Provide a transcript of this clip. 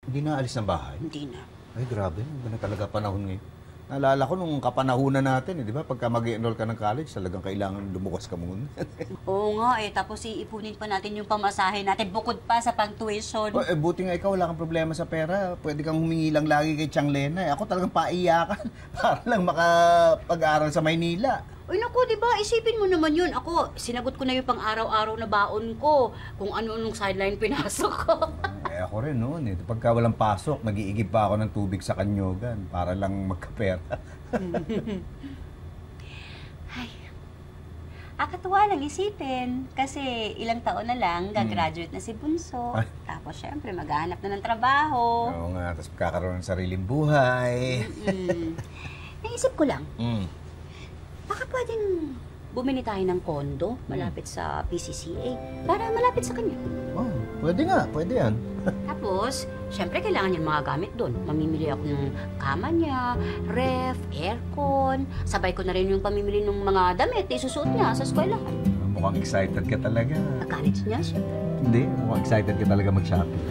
Hindi na alis ng bahay? Hindi na. Ay, grabe. Iba na talaga panahon ngayon. Naalala ko nung kapanahunan natin, di ba? Pagka mag-enroll ka ng college, talagang kailangan lumukas ka muna. Oo nga eh, tapos iipunin pa natin yung pamasahe natin bukod pa sa pang-tuition. Buti nga ikaw, wala kang problema sa pera. Pwede kang humingi lang lagi kay Chang Lena. Ako talagang paiyakan para lang makapag-aral sa Maynila. Uy, naku, di ba? Isipin mo naman yun. Ako, sinagot ko na yung pang-araw-araw na baon ko. Kung ano-anong sideline pinasok ko. Ako rin noon eh. Pagka walang pasok, nag-iigib pa ako ng tubig sa kanyogan para lang magkapera. Ay, akatuwa lang isipin. Kasi ilang taon na lang, gagraduate na si Bunso. Ay. Tapos syempre, maghahanap na ng trabaho. Oo nga, tapos magkakaroon ng sariling buhay. Naisip ko lang, Mm. baka pwedeng bumili tayo ng kondo malapit sa PCCA para malapit sa kanya. Oh, pwede nga, pwede yan. Tapos, syempre kailangan niya mga gamit doon. Mamimili ako ng kama niya, ref, aircon. Sabay ko na rin yung pamimili ng mga damit na isusuot niya sa eskwelahan. Mukhang excited ka talaga. Pag-college niya, syempre. Hindi, mukhang excited ka talaga mag-shopping.